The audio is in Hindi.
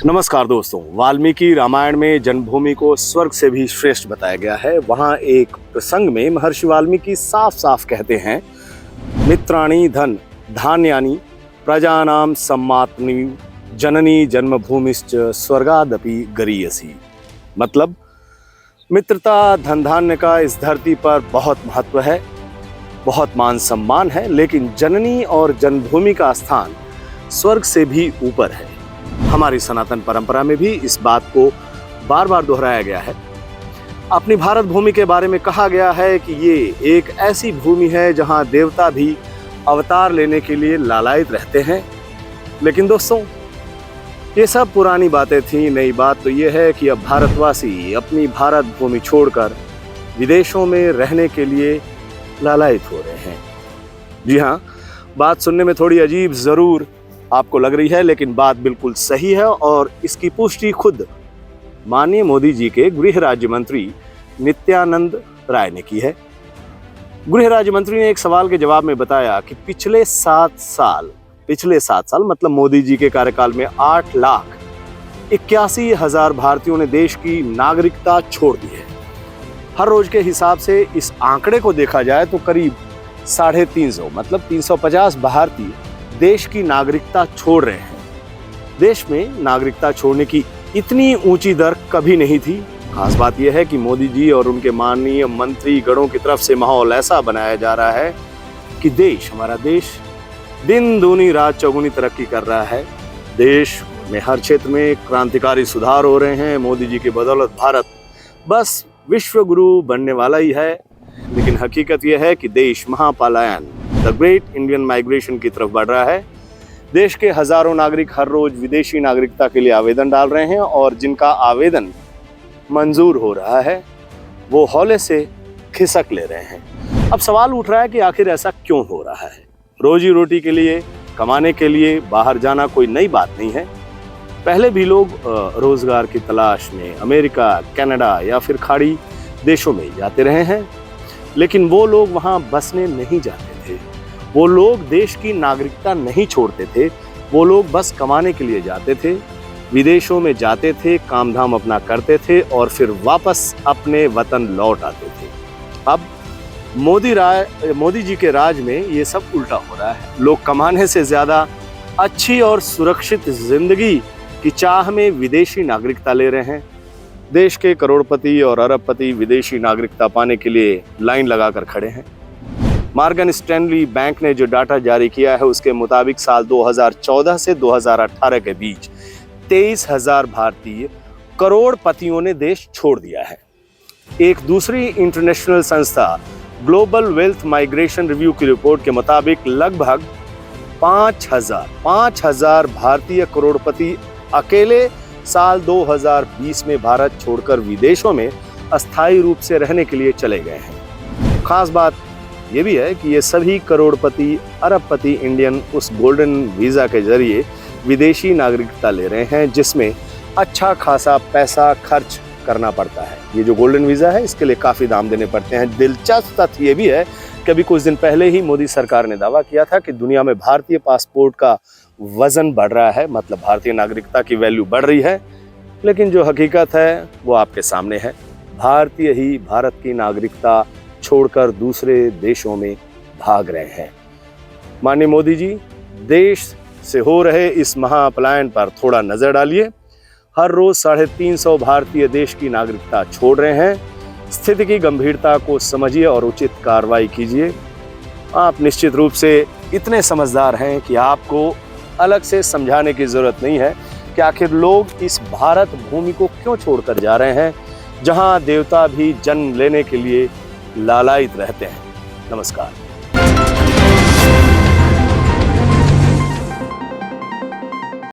नमस्कार दोस्तों, वाल्मीकि रामायण में जन्मभूमि को स्वर्ग से भी श्रेष्ठ बताया गया है। वहाँ एक प्रसंग में महर्षि वाल्मीकि साफ साफ कहते हैं, मित्राणि धन धान्यानि प्रजानाम सम्मातनी जननी जन्मभूमिश्च स्वर्गादपि गरीयसी। मतलब मित्रता धन धान्य का इस धरती पर बहुत महत्व है, बहुत मान सम्मान है, लेकिन जननी और जन्मभूमि का स्थान स्वर्ग से भी ऊपर है। हमारी सनातन परंपरा में भी इस बात को बार बार दोहराया गया है। अपनी भारत भूमि के बारे में कहा गया है कि ये एक ऐसी भूमि है जहां देवता भी अवतार लेने के लिए लालायित रहते हैं। लेकिन दोस्तों, ये सब पुरानी बातें थी। नई बात तो ये है कि अब भारतवासी अपनी भारत भूमि छोड़कर विदेशों में रहने के लिए लालायित हो रहे हैं। जी हाँ, बात सुनने में थोड़ी अजीब जरूर आपको लग रही है, लेकिन बात बिल्कुल सही है और इसकी पुष्टि खुद माननीय मोदी जी के गृह राज्य मंत्री नित्यानंद राय ने की है। गृह राज्य मंत्री ने एक सवाल के जवाब में बताया कि पिछले 7 साल मतलब मोदी जी के कार्यकाल में 8,81,000 भारतीयों ने देश की नागरिकता छोड़ दी है। हर रोज के हिसाब से इस आंकड़े को देखा जाए तो करीब 350 मतलब 350 भारतीय देश की नागरिकता छोड़ रहे हैं। देश में नागरिकता छोड़ने की इतनी ऊंची दर कभी नहीं थी। खास बात यह है कि मोदी जी और उनके माननीय मंत्री गणों की तरफ से माहौल ऐसा बनाया जा रहा है कि हमारा देश दिन दूनी रात चौगुनी तरक्की कर रहा है। देश में हर क्षेत्र में क्रांतिकारी सुधार हो रहे हैं। मोदी जी की बदौलत भारत बस विश्व गुरु बनने वाला ही है। लेकिन हकीकत यह है कि देश Mahapalayana the great Indian migration की तरफ बढ़ रहा है। देश के हजारों नागरिक हर रोज विदेशी नागरिकता के लिए आवेदन डाल रहे हैं और जिनका आवेदन मंजूर हो रहा है वो हौले से खिसक ले रहे हैं। अब सवाल उठ रहा है कि आखिर ऐसा क्यों हो रहा है। रोजी रोटी के लिए, कमाने के लिए बाहर जाना कोई नई बात नहीं है। पहले भी लोग रोजगार की तलाश में अमेरिका, कनाडा या फिर खाड़ी देशों में जाते रहे हैं, लेकिन वो लोग वहां बसने नहीं जाते थे। वो लोग देश की नागरिकता नहीं छोड़ते थे। वो लोग बस कमाने के लिए जाते थे, विदेशों में जाते थे, काम धाम अपना करते थे और फिर वापस अपने वतन लौट आते थे। अब मोदी जी के राज में ये सब उल्टा हो रहा है। लोग कमाने से ज्यादा अच्छी और सुरक्षित जिंदगी की चाह में विदेशी नागरिकता ले रहे हैं। देश के करोड़पति और अरबपति विदेशी नागरिकता पाने के लिए लाइन लगाकर खड़े हैं। मॉर्गन स्टैनली बैंक ने जो डाटा जारी किया है उसके मुताबिक साल 2014 से 2018 के बीच 23,000 भारतीय करोड़पतियों ने देश छोड़ दिया है। एक दूसरी इंटरनेशनल संस्था ग्लोबल वेल्थ माइग्रेशन रिव्यू की रिपोर्ट के मुताबिक लगभग 5,000 भारतीय करोड़पति अकेले साल 2020 में भारत छोड़कर विदेशों में अस्थायी रूप से रहने के लिए चले गए हैं। खास बात यह भी है कि ये सभी करोड़पति अरबपति इंडियन उस गोल्डन वीजा के जरिए विदेशी नागरिकता ले रहे हैं, जिसमें अच्छा खासा पैसा खर्च करना पड़ता है। ये जो गोल्डन वीजा है इसके लिए काफी दाम देने पड़ते हैं। दिलचस्प तथ्य ये भी है कि अभी कुछ दिन पहले ही मोदी सरकार ने दावा किया था कि दुनिया में भारतीय पासपोर्ट का वजन बढ़ रहा है, मतलब भारतीय नागरिकता की वैल्यू बढ़ रही है। लेकिन जो हकीकत है वो आपके सामने है। भारतीय ही भारत की नागरिकता छोड़कर दूसरे देशों में भाग रहे हैं। माननीय मोदी जी, देश से हो रहे इस महापलायन पर थोड़ा नजर डालिए। हर रोज 350 भारतीय देश की नागरिकता छोड़ रहे हैं। स्थिति की गंभीरता को समझिए और उचित कार्रवाई कीजिए। आप निश्चित रूप से इतने समझदार हैं कि आपको अलग से समझाने की जरूरत नहीं है कि आखिर लोग इस भारत भूमि को क्यों छोड़कर जा रहे हैं, जहां देवता भी जन्म लेने के लिए लालायित रहते हैं। नमस्कार।